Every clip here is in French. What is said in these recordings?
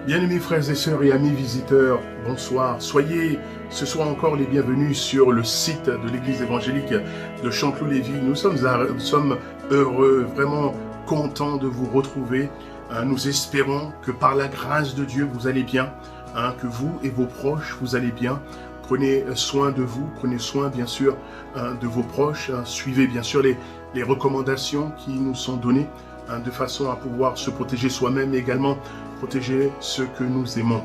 Bien-aimés frères et sœurs et amis visiteurs, bonsoir. Soyez ce soir encore les bienvenus sur le site de l'église évangélique de Chanteloup-Lévis. Nous sommes heureux, vraiment contents de vous retrouver. Nous espérons que par la grâce de Dieu, vous allez bien, que vous et vos proches, vous allez bien. Prenez soin de vous, prenez soin bien sûr de vos proches. Suivez bien sûr les recommandations qui nous sont données de façon à pouvoir se protéger soi-même et également protéger ceux que nous aimons.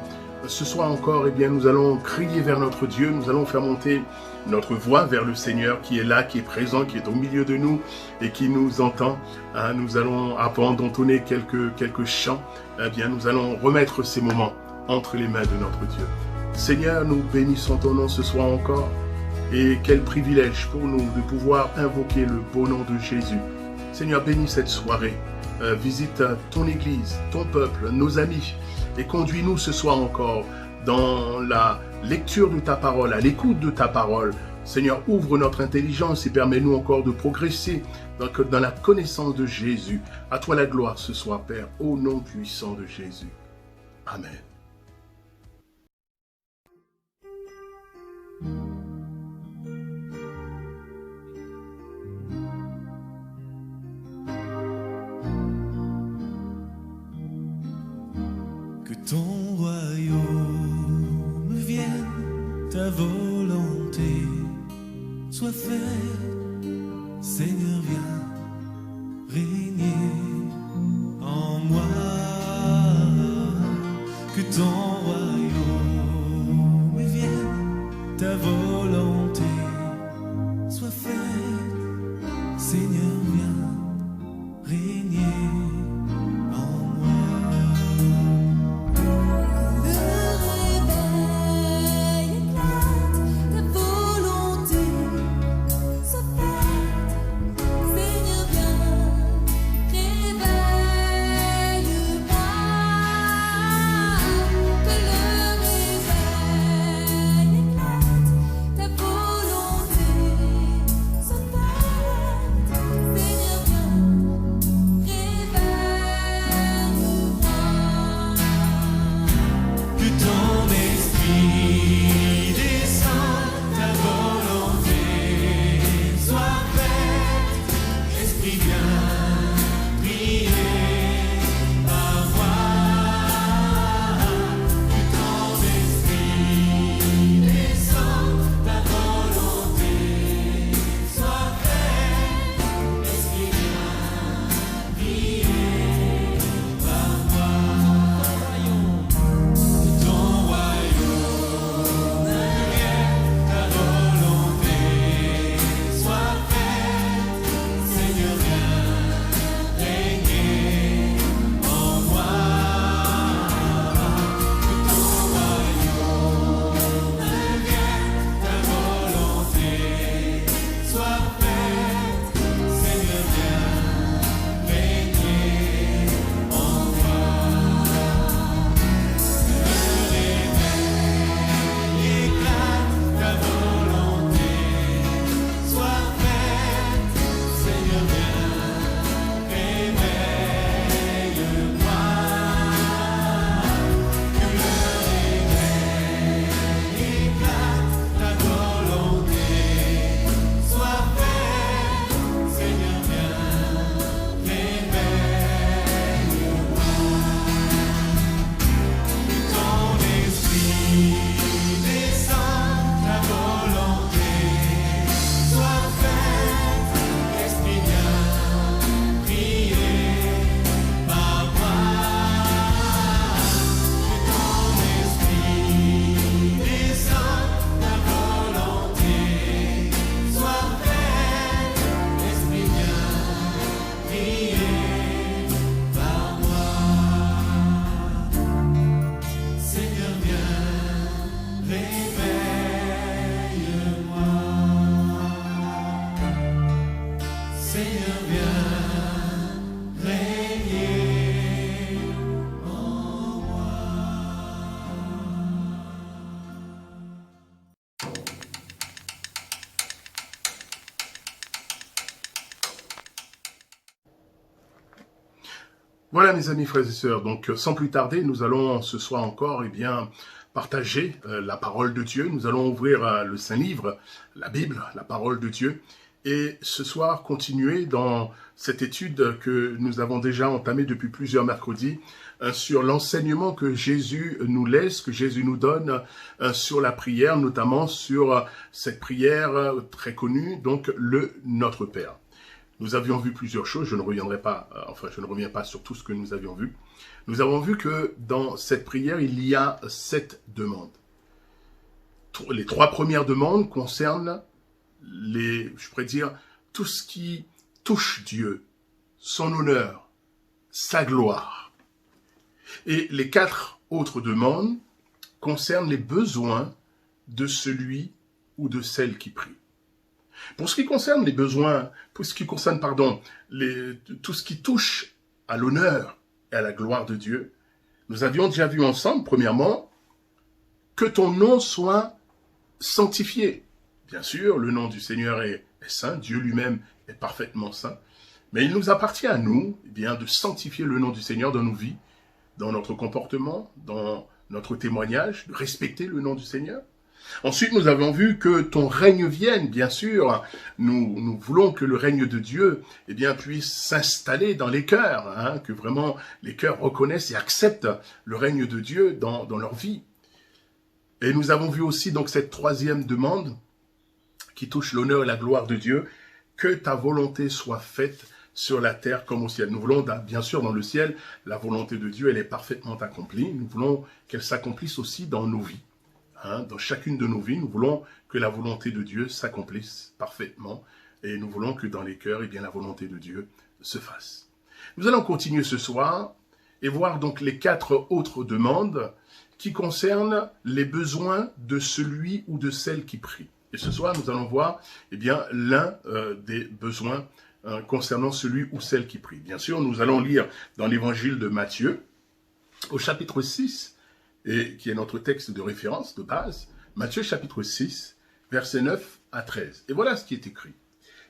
Ce soir encore, nous allons crier vers notre Dieu, nous allons faire monter notre voix vers le Seigneur qui est là, qui est présent, qui est au milieu de nous et qui nous entend. Nous allons, avant d'entonner quelques chants, nous allons remettre ces moments entre les mains de notre Dieu. Seigneur, nous bénissons ton nom ce soir encore et quel privilège pour nous de pouvoir invoquer le beau nom de Jésus. Seigneur, bénis cette soirée. Visite ton église, ton peuple, nos amis et conduis-nous ce soir encore dans la lecture de ta parole, à l'écoute de ta parole. Seigneur, ouvre notre intelligence et permets-nous encore de progresser dans la connaissance de Jésus. À toi la gloire ce soir, Père, au nom puissant de Jésus. Amen. Que ton royaume vienne, ta volonté soit faite. Seigneur, viens régner en moi. Que ton royaume vienne, ta volonté soit faite. Seigneur, viens régner. Seigneur Voilà mes amis, frères et sœurs, donc sans plus tarder, nous allons ce soir encore partager la parole de Dieu. Nous allons ouvrir le Saint-Livre, la Bible, la parole de Dieu. Et ce soir, continuer dans cette étude que nous avons déjà entamée depuis plusieurs mercredis sur l'enseignement que Jésus nous laisse, que Jésus nous donne sur la prière, notamment sur cette prière très connue, donc le Notre Père. Nous avions vu plusieurs choses, je ne reviens pas sur tout ce que nous avions vu. Nous avons vu que dans cette prière, il y a 7 demandes. Les 3 premières demandes concernent tout ce qui touche Dieu, son honneur, sa gloire. Et les 4 autres demandes concernent les besoins de celui ou de celle qui prie. Pour ce qui concerne les besoins, tout ce qui touche à l'honneur et à la gloire de Dieu, nous avions déjà vu ensemble, premièrement, que ton nom soit sanctifié. Bien sûr, le nom du Seigneur est saint, Dieu lui-même est parfaitement saint, mais il nous appartient à nous de sanctifier le nom du Seigneur dans nos vies, dans notre comportement, dans notre témoignage, de respecter le nom du Seigneur. Ensuite, nous avons vu que ton règne vienne, bien sûr. Nous voulons que le règne de Dieu puisse s'installer dans les cœurs, que vraiment les cœurs reconnaissent et acceptent le règne de Dieu dans leur vie. Et nous avons vu aussi donc cette 3e demande qui touche l'honneur et la gloire de Dieu, que ta volonté soit faite sur la terre comme au ciel. Nous voulons, bien sûr, dans le ciel, la volonté de Dieu, elle est parfaitement accomplie. Nous voulons qu'elle s'accomplisse aussi dans nos vies. Dans chacune de nos vies, nous voulons que la volonté de Dieu s'accomplisse parfaitement et nous voulons que dans les cœurs, la volonté de Dieu se fasse. Nous allons continuer ce soir et voir donc les 4 autres demandes qui concernent les besoins de celui ou de celle qui prie. Et ce soir, nous allons voir l'un des besoins concernant celui ou celle qui prie. Bien sûr, nous allons lire dans l'évangile de Matthieu, au chapitre 6, et qui est notre texte de référence, de base, Matthieu chapitre 6, versets 9 à 13. Et voilà ce qui est écrit.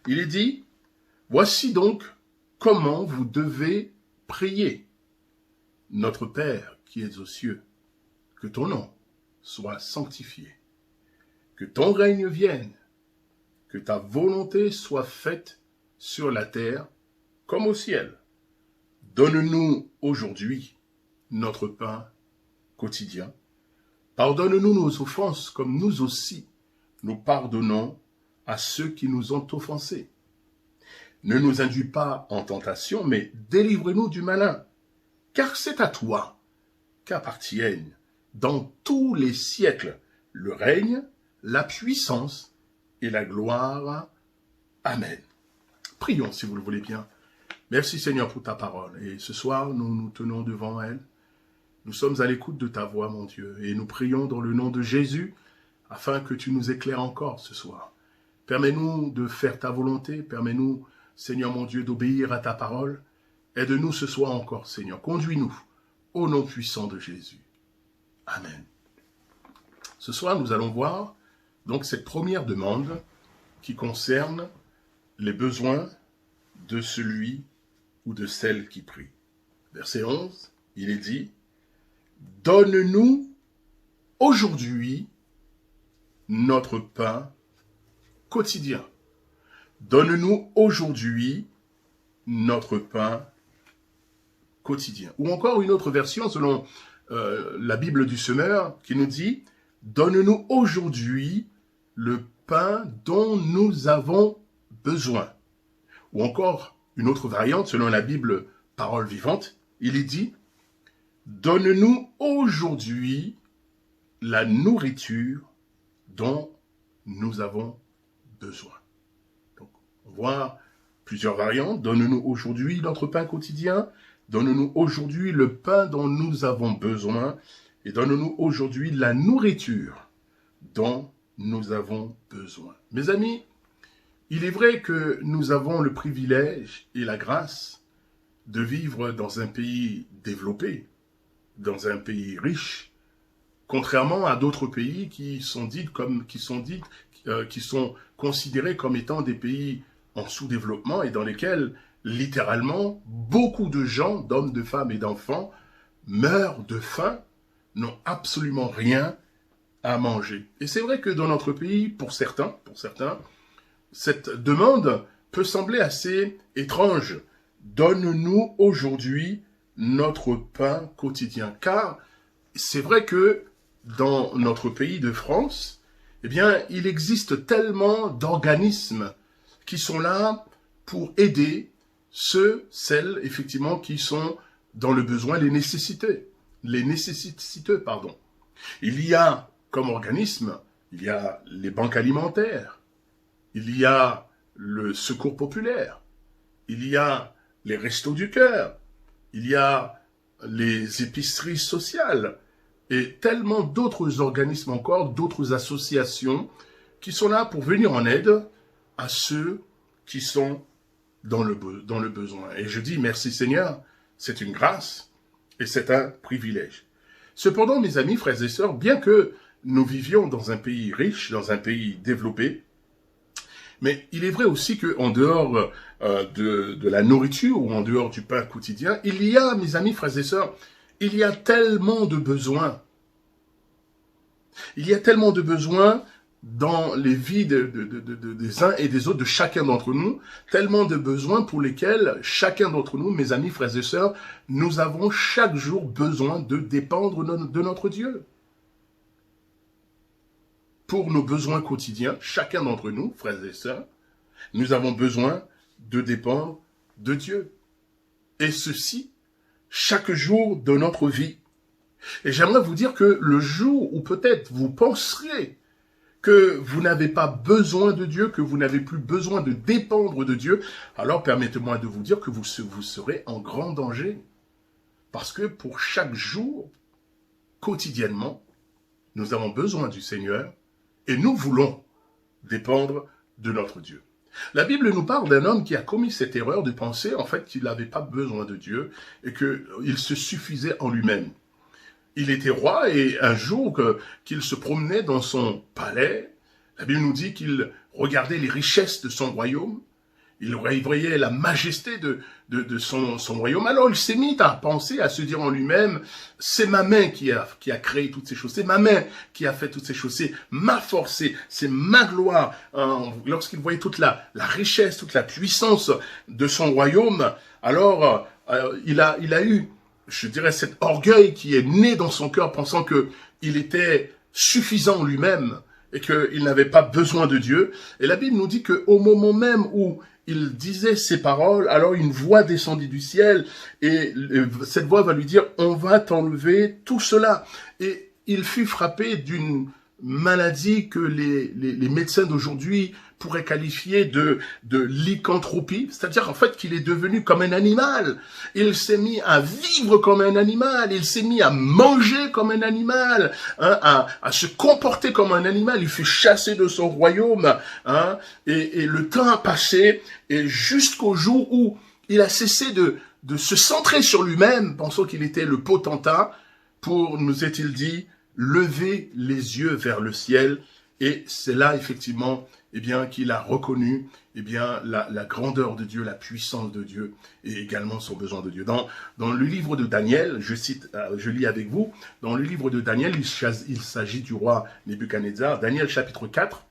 Il est dit, « Voici donc comment vous devez prier. Notre Père qui es aux cieux, que ton nom soit sanctifié, que ton règne vienne, que ta volonté soit faite sur la terre comme au ciel. Donne-nous aujourd'hui notre pain quotidien. Pardonne-nous nos offenses comme nous aussi nous pardonnons à ceux qui nous ont offensés. Ne nous induis pas en tentation, mais délivre-nous du malin, car c'est à toi qu'appartiennent dans tous les siècles le règne, la puissance et la gloire. Amen. Prions si vous le voulez bien. Merci Seigneur pour ta parole. Et ce soir, nous nous tenons devant elle. Nous sommes à l'écoute de ta voix, mon Dieu, et nous prions dans le nom de Jésus, afin que tu nous éclaires encore ce soir. Permets-nous de faire ta volonté, permets-nous, Seigneur mon Dieu, d'obéir à ta parole. Aide-nous ce soir encore, Seigneur. Conduis-nous au nom puissant de Jésus. Amen. Ce soir, nous allons voir donc cette première demande qui concerne les besoins de celui ou de celle qui prie. Verset 11, il est dit, « Donne-nous aujourd'hui notre pain quotidien. » Donne-nous aujourd'hui notre pain quotidien. Ou encore une autre version selon la Bible du Semeur qui nous dit « Donne-nous aujourd'hui le pain dont nous avons besoin. » Ou encore une autre variante selon la Bible Parole vivante, il est dit « Donne-nous aujourd'hui la nourriture dont nous avons besoin. » Donc, on voit plusieurs variantes. Donne-nous aujourd'hui notre pain quotidien. Donne-nous aujourd'hui le pain dont nous avons besoin. Et donne-nous aujourd'hui la nourriture dont nous avons besoin. Mes amis, il est vrai que nous avons le privilège et la grâce de vivre dans un pays développé, dans un pays riche, contrairement à d'autres pays qui sont considérés comme étant des pays en sous-développement et dans lesquels littéralement, beaucoup de gens, d'hommes, de femmes et d'enfants, meurent de faim, n'ont absolument rien à manger. Et c'est vrai que dans notre pays, pour certains, cette demande peut sembler assez étrange. Donne-nous aujourd'hui notre pain quotidien. Car c'est vrai que dans notre pays de France, eh bien, il existe tellement d'organismes qui sont là pour aider celles, effectivement, qui sont dans le besoin, les nécessiteux, pardon. Il y a, comme organisme, il y a les banques alimentaires, il y a le secours populaire, il y a les restos du cœur, il y a les épiceries sociales, et tellement d'autres organismes encore, d'autres associations, qui sont là pour venir en aide à ceux qui sont dans le besoin. Et je dis merci Seigneur, c'est une grâce et c'est un privilège. Cependant, mes amis, frères et sœurs, bien que nous vivions dans un pays riche, dans un pays développé, mais il est vrai aussi qu'en dehors de la nourriture ou en dehors du pain quotidien, il y a, mes amis, frères et sœurs, il y a tellement de besoins. Il y a tellement de besoins dans les vies des uns et des autres, de chacun d'entre nous, tellement de besoins pour lesquels chacun d'entre nous, mes amis, frères et sœurs, nous avons chaque jour besoin de dépendre de notre Dieu. Pour nos besoins quotidiens, chacun d'entre nous, frères et sœurs, nous avons besoin de dépendre de Dieu. Et ceci, chaque jour de notre vie. Et j'aimerais vous dire que le jour où peut-être vous penserez que vous n'avez pas besoin de Dieu, que vous n'avez plus besoin de dépendre de Dieu, alors permettez-moi de vous dire que vous serez en grand danger. Parce que pour chaque jour, quotidiennement, nous avons besoin du Seigneur et nous voulons dépendre de notre Dieu. La Bible nous parle d'un homme qui a commis cette erreur de penser en fait qu'il n'avait pas besoin de Dieu et qu'il se suffisait en lui-même. Il était roi et un jour qu'il se promenait dans son palais, la Bible nous dit qu'il regardait les richesses de son royaume, il voyait la majesté de son royaume. Alors il s'est mis à penser, à se dire en lui-même, c'est ma main qui a créé toutes ces choses, c'est ma main qui a fait toutes ces choses, c'est ma force, c'est ma gloire. Lorsqu'il voyait toute la richesse, toute la puissance de son royaume, alors il a eu, je dirais, cet orgueil qui est né dans son cœur, pensant qu'il était suffisant en lui-même et qu'il n'avait pas besoin de Dieu. Et la Bible nous dit qu'au moment même où il disait ces paroles, alors une voix descendit du ciel et cette voix va lui dire « On va t'enlever tout cela ». Et il fut frappé d'une maladie que les médecins d'aujourd'hui pourraient qualifier de lycanthropie, c'est-à-dire en fait qu'il est devenu comme un animal. Il s'est mis à vivre comme un animal, il s'est mis à manger comme un animal, à se comporter comme un animal. Il fut chassé de son royaume, et le temps a passé, et jusqu'au jour où il a cessé de se centrer sur lui-même, pensant qu'il était le potentat, pour, nous est-il dit, lever les yeux vers le ciel. Et c'est là, effectivement, eh bien, qu'il a reconnu, eh bien, la grandeur de Dieu, la puissance de Dieu, et également son besoin de Dieu. Dans le livre de Daniel, je lis avec vous, dans le livre de Daniel, il s'agit du roi Nebuchadnezzar, Daniel chapitre 4,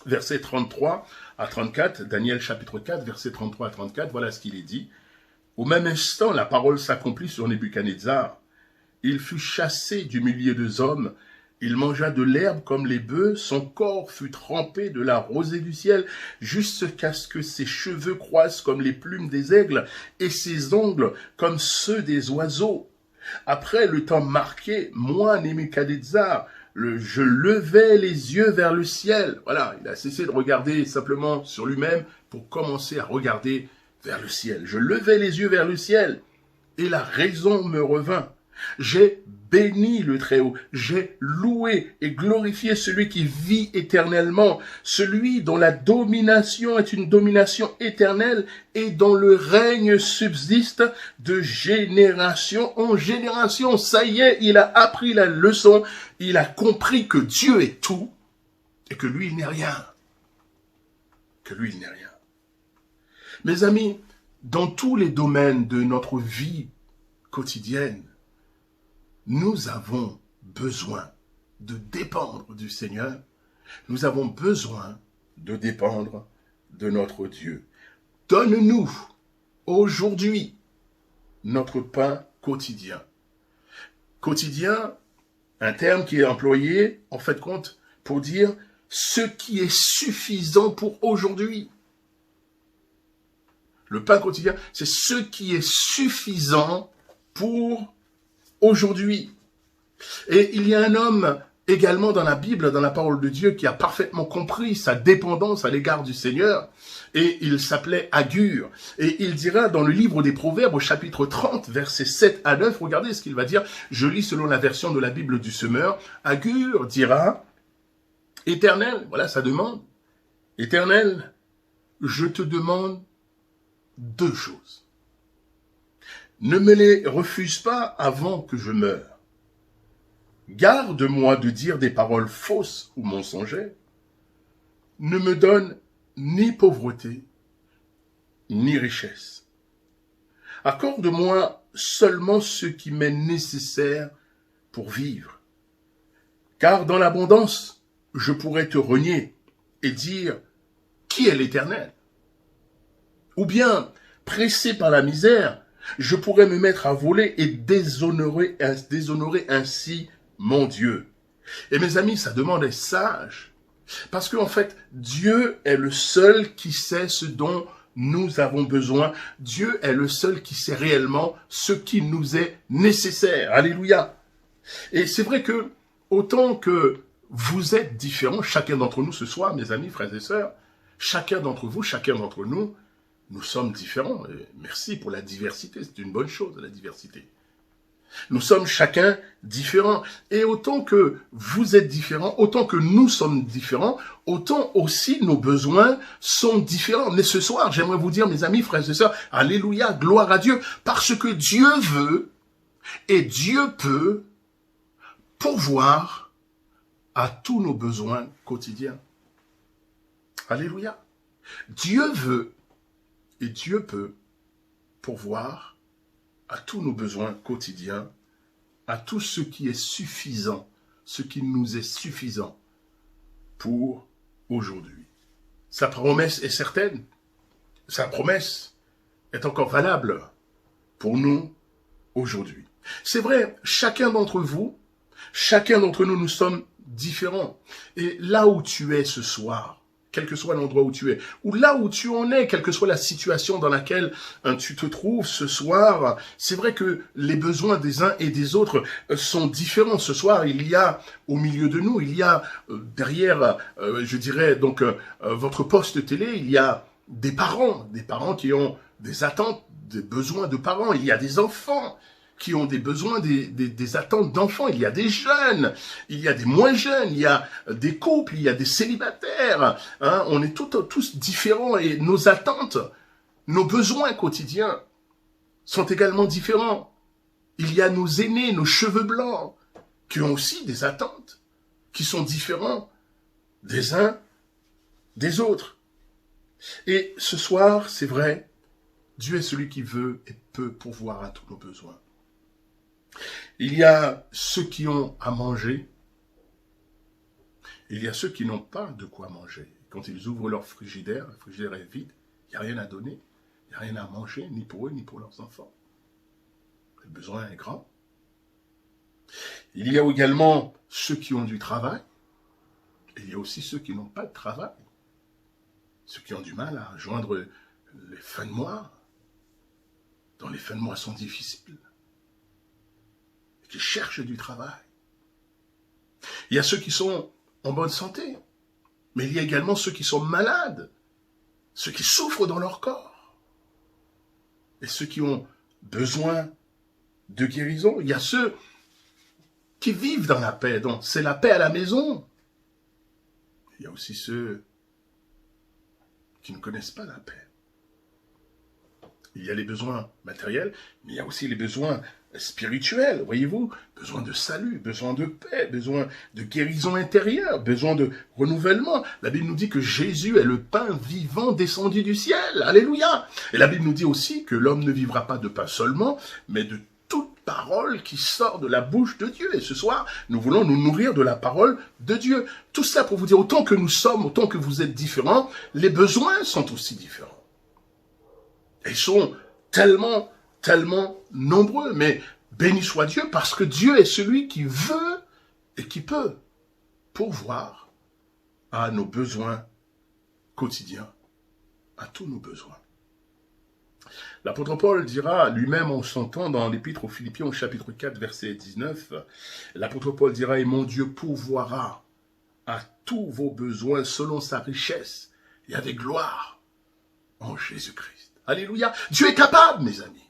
versets 33 à 34, Daniel chapitre 4, versets 33 à 34, voilà ce qu'il est dit. Au même instant, la parole s'accomplit sur Nebuchadnezzar. Il fut chassé du milieu des hommes. Il mangea de l'herbe comme les bœufs. Son corps fut trempé de la rosée du ciel jusqu'à ce que ses cheveux croissent comme les plumes des aigles et ses ongles comme ceux des oiseaux. Après le temps marqué, moi, Nebuchadnezzar, je levai les yeux vers le ciel. Voilà, il a cessé de regarder simplement sur lui-même pour commencer à regarder vers le ciel. Je levai les yeux vers le ciel et la raison me revint. J'ai béni le Très-Haut, j'ai loué et glorifié celui qui vit éternellement, celui dont la domination est une domination éternelle et dont le règne subsiste de génération en génération. Ça y est, il a appris la leçon, il a compris que Dieu est tout et que lui, il n'est rien. Que lui, il n'est rien. Mes amis, dans tous les domaines de notre vie quotidienne, nous avons besoin de dépendre du Seigneur. Nous avons besoin de dépendre de notre Dieu. Donne-nous aujourd'hui notre pain quotidien. Quotidien, un terme qui est employé, en fait, compte pour dire ce qui est suffisant pour aujourd'hui. Le pain quotidien, c'est ce qui est suffisant pour aujourd'hui. Et il y a un homme également dans la Bible, dans la parole de Dieu, qui a parfaitement compris sa dépendance à l'égard du Seigneur, et il s'appelait Agur. Et il dira dans le livre des Proverbes, au chapitre 30, versets 7 à 9, regardez ce qu'il va dire, je lis selon la version de la Bible du Semeur, Agur dira, « Éternel », voilà sa demande, « Éternel, je te demande 2 choses. Ne me les refuse pas avant que je meure. Garde-moi de dire des paroles fausses ou mensongères. Ne me donne ni pauvreté, ni richesse. Accorde-moi seulement ce qui m'est nécessaire pour vivre. Car dans l'abondance, je pourrais te renier et dire qui est l'Éternel. Ou bien, pressé par la misère, je pourrais me mettre à voler et déshonorer ainsi mon Dieu. Et mes amis, sa demande est sage. Parce qu'en fait, Dieu est le seul qui sait ce dont nous avons besoin. Dieu est le seul qui sait réellement ce qui nous est nécessaire. Alléluia. Et c'est vrai que, autant que vous êtes différents, chacun d'entre nous ce soir, mes amis, frères et sœurs, chacun d'entre vous, chacun d'entre nous, nous sommes différents. Et merci pour la diversité, c'est une bonne chose, la diversité. Nous sommes chacun différents. Et autant que vous êtes différents, autant que nous sommes différents, autant aussi nos besoins sont différents. Mais ce soir, j'aimerais vous dire, mes amis, frères et sœurs, alléluia, gloire à Dieu, parce que Dieu veut et Dieu peut pourvoir à tous nos besoins quotidiens. Alléluia. Dieu veut et Dieu peut pourvoir à tous nos besoins quotidiens, à tout ce qui est suffisant, ce qui nous est suffisant pour aujourd'hui. Sa promesse est certaine, sa promesse est encore valable pour nous aujourd'hui. C'est vrai, chacun d'entre vous, chacun d'entre nous, nous sommes différents. Et là où tu es ce soir, quel que soit l'endroit où tu es, ou là où tu en es, quelle que soit la situation dans laquelle tu te trouves ce soir, c'est vrai que les besoins des uns et des autres sont différents. Ce soir, il y a au milieu de nous, il y a derrière, je dirais, donc votre poste télé, il y a des parents qui ont des attentes, des besoins de parents, il y a des enfants qui ont des besoins, des attentes d'enfants. Il y a des jeunes, il y a des moins jeunes, il y a des couples, il y a des célibataires. Hein, on est tous différents et nos attentes, nos besoins quotidiens sont également différents. Il y a nos aînés, nos cheveux blancs, qui ont aussi des attentes, qui sont différents des uns des autres. Et ce soir, c'est vrai, Dieu est celui qui veut et peut pourvoir à tous nos besoins. Il y a ceux qui ont à manger, il y a ceux qui n'ont pas de quoi manger. Quand ils ouvrent leur frigidaire, le frigidaire est vide, il n'y a rien à donner, il n'y a rien à manger, ni pour eux, ni pour leurs enfants. Le besoin est grand. Il y a également ceux qui ont du travail, il y a aussi ceux qui n'ont pas de travail, ceux qui ont du mal à joindre les fins de mois, dont les fins de mois sont difficiles, qui cherchent du travail. Il y a ceux qui sont en bonne santé, mais il y a également ceux qui sont malades, ceux qui souffrent dans leur corps, et ceux qui ont besoin de guérison. Il y a ceux qui vivent dans la paix, donc c'est la paix à la maison. Il y a aussi ceux qui ne connaissent pas la paix. Il y a les besoins matériels, mais il y a aussi les besoins spirituel, voyez-vous, besoin de salut, besoin de paix, besoin de guérison intérieure, besoin de renouvellement. La Bible nous dit que Jésus est le pain vivant descendu du ciel. Alléluia. Et la Bible nous dit aussi que l'homme ne vivra pas de pain seulement, mais de toute parole qui sort de la bouche de Dieu. Et ce soir, nous voulons nous nourrir de la parole de Dieu. Tout ça pour vous dire, autant que nous sommes, autant que vous êtes différents, les besoins sont aussi différents. Et ils sont tellement nombreux, mais béni soit Dieu, parce que Dieu est celui qui veut et qui peut pourvoir à nos besoins quotidiens, à tous nos besoins. L'apôtre Paul dira lui-même en son temps dans l'épître aux Philippiens au chapitre 4 verset 19, l'apôtre Paul dira « Et mon Dieu pourvoira à tous vos besoins selon sa richesse et avec gloire en Jésus-Christ. » Alléluia. Dieu est capable, mes amis.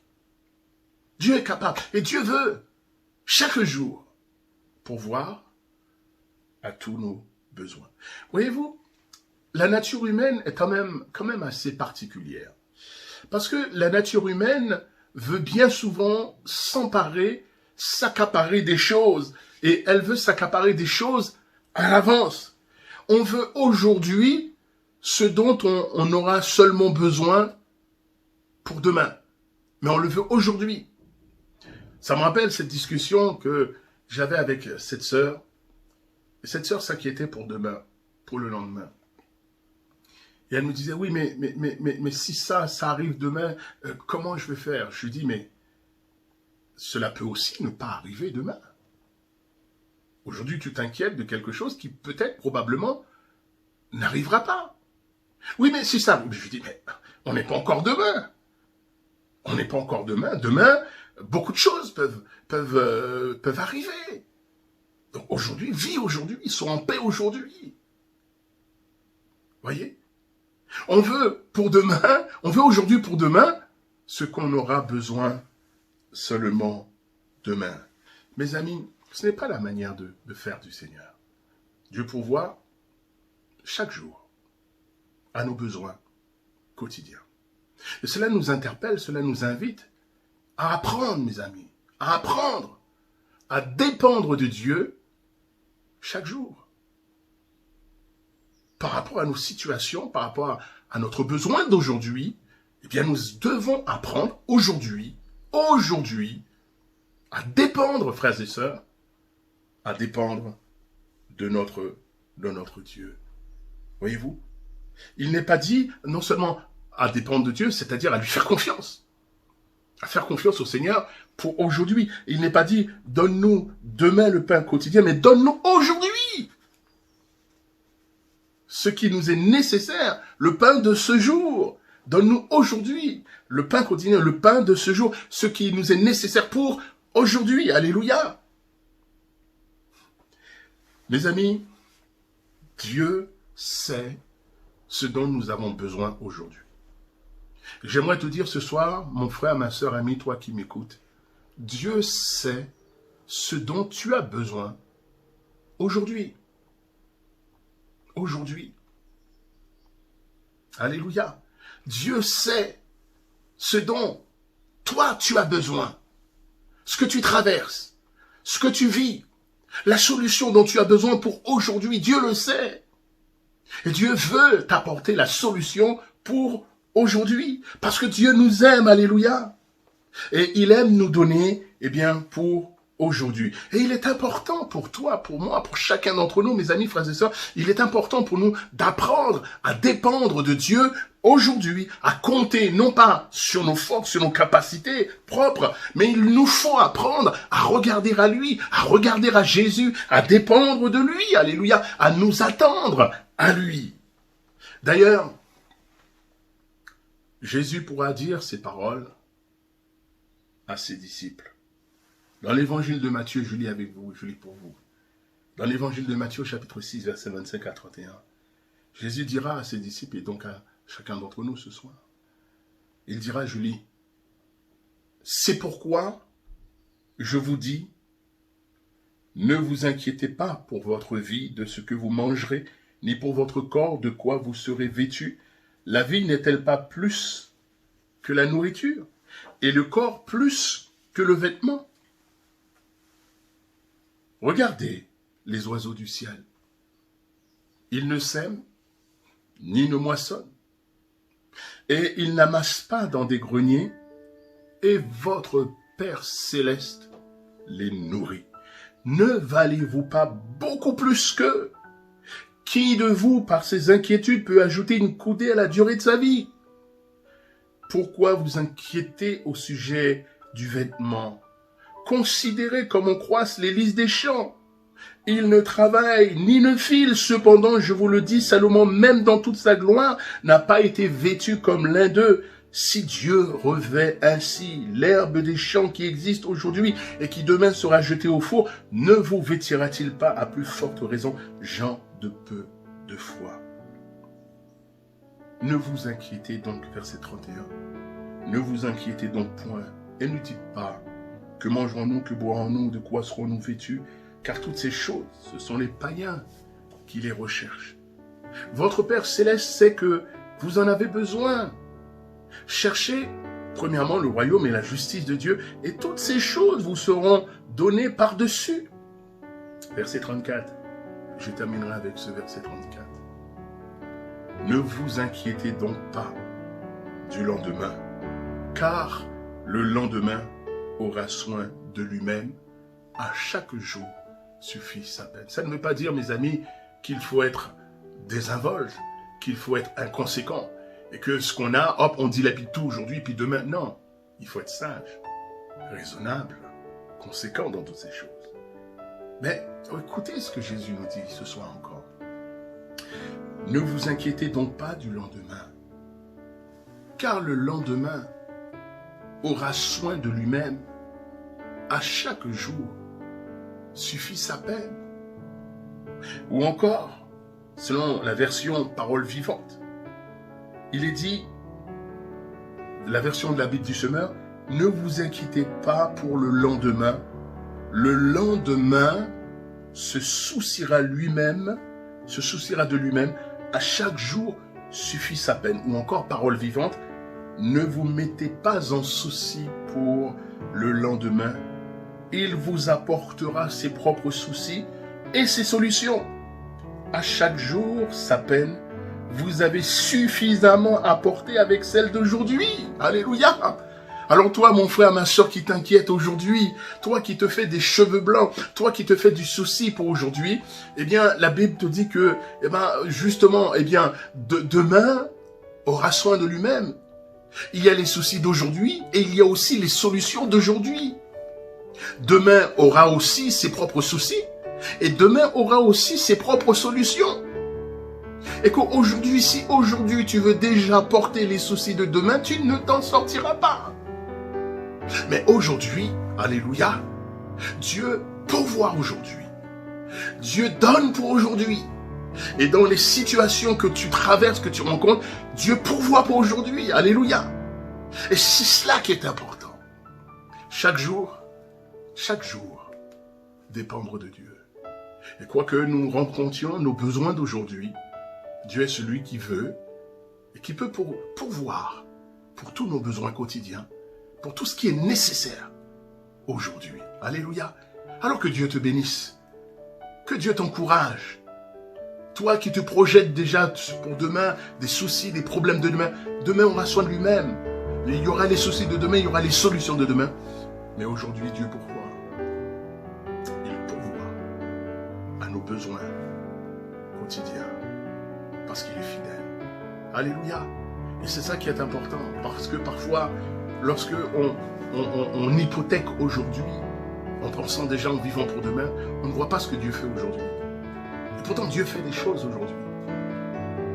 Dieu est capable. Et Dieu veut, chaque jour, pourvoir à tous nos besoins. Voyez-vous, la nature humaine est quand même assez particulière. Parce que la nature humaine veut bien souvent s'accaparer des choses. Et elle veut s'accaparer des choses à l'avance. On veut aujourd'hui ce dont on aura seulement besoin pour demain. Mais on le veut aujourd'hui. Ça me rappelle cette discussion que j'avais avec cette sœur. Et cette sœur s'inquiétait pour demain, pour le lendemain. Et elle me disait, oui, mais si ça arrive demain, comment je vais faire? Je lui dis, mais cela peut aussi ne pas arriver demain. Aujourd'hui, tu t'inquiètes de quelque chose qui peut-être, probablement, n'arrivera pas. Oui, mais si ça... Je lui dis, mais on n'est pas encore demain. On n'est pas encore demain. Demain, beaucoup de choses peuvent arriver. Donc aujourd'hui, vis aujourd'hui, sois en paix aujourd'hui. Voyez? On veut aujourd'hui pour demain, ce qu'on aura besoin seulement demain. Mes amis, ce n'est pas la manière de faire du Seigneur. Dieu pourvoit chaque jour à nos besoins quotidiens. Et cela nous interpelle, cela nous invite à apprendre, mes amis, à apprendre, à dépendre de Dieu chaque jour. Par rapport à nos situations, par rapport à notre besoin d'aujourd'hui, eh bien nous devons apprendre aujourd'hui, à dépendre, frères et sœurs, à dépendre de notre Dieu. Voyez-vous? Il n'est pas dit non seulement à dépendre de Dieu, c'est-à-dire à lui faire confiance. À faire confiance au Seigneur pour aujourd'hui. Il n'est pas dit donne-nous demain le pain quotidien, mais donne-nous aujourd'hui ce qui nous est nécessaire, le pain de ce jour. Donne-nous aujourd'hui le pain quotidien, le pain de ce jour, ce qui nous est nécessaire pour aujourd'hui. Alléluia. Mes amis, Dieu sait ce dont nous avons besoin aujourd'hui. J'aimerais te dire ce soir, mon frère, ma sœur, ami, toi qui m'écoutes, Dieu sait ce dont tu as besoin aujourd'hui. Aujourd'hui. Alléluia. Dieu sait ce dont toi tu as besoin. Ce que tu traverses. Ce que tu vis. La solution dont tu as besoin pour aujourd'hui. Dieu le sait. Et Dieu veut t'apporter la solution pour aujourd'hui. Parce que Dieu nous aime. Alléluia. Et il aime nous donner, eh bien, pour aujourd'hui. Et il est important pour toi, pour moi, pour chacun d'entre nous, mes amis, frères et sœurs, il est important pour nous d'apprendre à dépendre de Dieu aujourd'hui, à compter non pas sur nos forces, sur nos capacités propres, mais il nous faut apprendre à regarder à lui, à regarder à Jésus, à dépendre de lui, alléluia, à nous attendre à lui. D'ailleurs, Jésus pourra dire ces paroles à ses disciples. Dans l'évangile de Matthieu, je lis avec vous, je lis pour vous. Dans l'évangile de Matthieu, chapitre 6, versets 25 à 31, Jésus dira à ses disciples, et donc à chacun d'entre nous ce soir, il dira, je lis, « C'est pourquoi je vous dis, ne vous inquiétez pas pour votre vie de ce que vous mangerez, ni pour votre corps de quoi vous serez vêtus. La vie n'est-elle pas plus que la nourriture, et le corps plus que le vêtement ? Regardez les oiseaux du ciel. Ils ne sèment, ni ne moissonnent, et ils n'amassent pas dans des greniers, et votre Père céleste les nourrit. Ne valez-vous pas beaucoup plus qu'eux? Qui de vous, par ses inquiétudes, peut ajouter une coudée à la durée de sa vie? Pourquoi vous inquiétez au sujet du vêtement? Considérez comment croissent les lys des champs. Ils ne travaillent ni ne filent. Cependant, je vous le dis, Salomon, même dans toute sa gloire, n'a pas été vêtu comme l'un d'eux. Si Dieu revêt ainsi l'herbe des champs qui existe aujourd'hui et qui demain sera jetée au four, ne vous vêtira-t-il pas à plus forte raison, gens de peu de foi? Ne vous inquiétez donc, verset 31, ne vous inquiétez donc point, et ne dites pas, que mangerons-nous, que boirons-nous, de quoi serons-nous vêtus? Car toutes ces choses, ce sont les païens qui les recherchent. Votre Père céleste sait que vous en avez besoin. Cherchez premièrement le royaume et la justice de Dieu, et toutes ces choses vous seront données par-dessus. Verset 34. Je terminerai avec ce verset 34. Ne vous inquiétez donc pas du lendemain, car le lendemain aura soin de lui-même. À chaque jour suffit sa peine. Ça ne veut pas dire, mes amis, qu'il faut être désinvolte, qu'il faut être inconséquent, et que ce qu'on a, hop, on dilapide tout aujourd'hui, puis demain, non. Il faut être sage, raisonnable, conséquent dans toutes ces choses. Mais écoutez ce que Jésus nous dit ce soir encore. Ne vous inquiétez donc pas du lendemain, car le lendemain aura soin de lui-même. À chaque jour suffit sa peine. Ou encore, selon la version parole vivante, il est dit, la version de la Bible du Semeur, ne vous inquiétez pas pour le lendemain se souciera de lui-même, à chaque jour suffit sa peine. Ou encore, parole vivante, ne vous mettez pas en souci pour le lendemain. Il vous apportera ses propres soucis et ses solutions. À chaque jour, sa peine, vous avez suffisamment apporté avec celle d'aujourd'hui. Alléluia! Alors toi, mon frère, ma soeur qui t'inquiète aujourd'hui, toi qui te fais des cheveux blancs, toi qui te fais du souci pour aujourd'hui, eh bien, la Bible te dit que, justement, demain aura soin de lui-même. Il y a les soucis d'aujourd'hui et il y a aussi les solutions d'aujourd'hui. Demain aura aussi ses propres soucis et demain aura aussi ses propres solutions. Et qu'aujourd'hui, si aujourd'hui tu veux déjà porter les soucis de demain, tu ne t'en sortiras pas. Mais aujourd'hui, alléluia, Dieu pourvoit aujourd'hui. Dieu donne pour aujourd'hui. Et dans les situations que tu traverses, que tu rencontres, Dieu pourvoit pour aujourd'hui. Alléluia. Et c'est cela qui est important. Chaque jour, dépendre de Dieu. Et quoi que nous rencontrions nos besoins d'aujourd'hui, Dieu est celui qui veut et qui peut pourvoir pour tous nos besoins quotidiens, pour tout ce qui est nécessaire aujourd'hui. Alléluia. Alors que Dieu te bénisse, que Dieu t'encourage. Toi qui te projettes déjà pour demain, des soucis, des problèmes de demain, demain aura soin de lui-même. Il y aura les soucis de demain, il y aura les solutions de demain. Mais aujourd'hui, Dieu pourvoit. Il pourvoit à nos besoins quotidiens parce qu'il est fidèle. Alléluia. Et c'est ça qui est important, parce que parfois, lorsque on hypothèque aujourd'hui, en pensant déjà en vivant pour demain, on ne voit pas ce que Dieu fait aujourd'hui. Et pourtant, Dieu fait des choses aujourd'hui.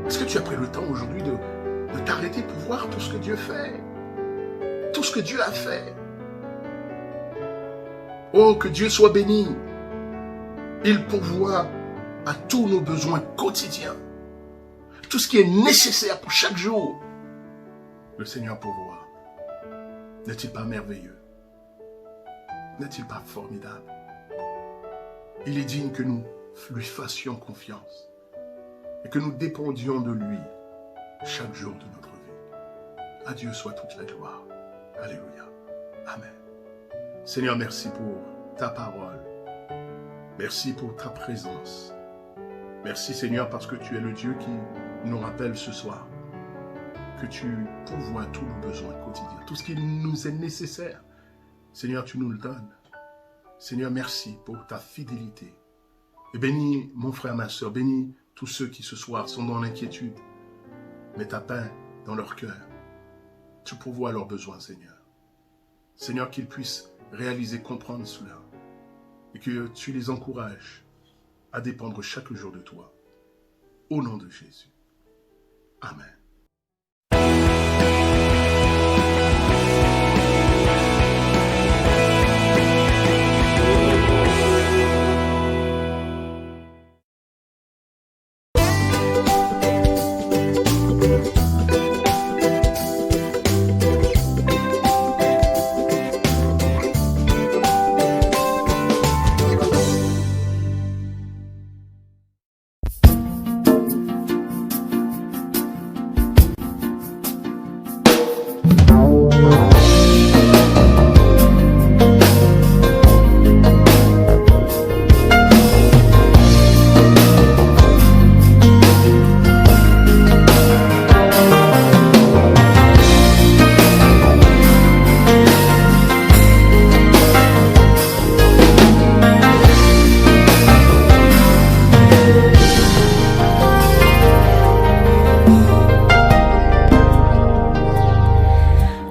Est-ce que tu as pris le temps aujourd'hui de t'arrêter pour voir tout ce que Dieu fait? Tout ce que Dieu a fait. Oh, que Dieu soit béni. Il pourvoit à tous nos besoins quotidiens. Tout ce qui est nécessaire pour chaque jour. Le Seigneur pourvoit. N'est-il pas merveilleux? N'est-il pas formidable? Il est digne que nous lui fassions confiance et que nous dépendions de lui chaque jour de notre vie. À Dieu soit toute la gloire. Alléluia. Amen. Seigneur, merci pour ta parole. Merci pour ta présence. Merci Seigneur parce que tu es le Dieu qui nous rappelle ce soir que tu pourvois tous nos besoins quotidiens. Tout ce qui nous est nécessaire, Seigneur, tu nous le donnes. Seigneur, merci pour ta fidélité. Et bénis mon frère, ma soeur, bénis tous ceux qui ce soir sont dans l'inquiétude. Mets ta paix dans leur cœur. Tu pourvois leurs besoins, Seigneur. Seigneur, qu'ils puissent réaliser, comprendre cela. Et que tu les encourages à dépendre chaque jour de toi. Au nom de Jésus. Amen.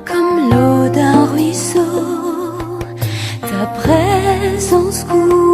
Comme l'eau d'un ruisseau, ta présence coule.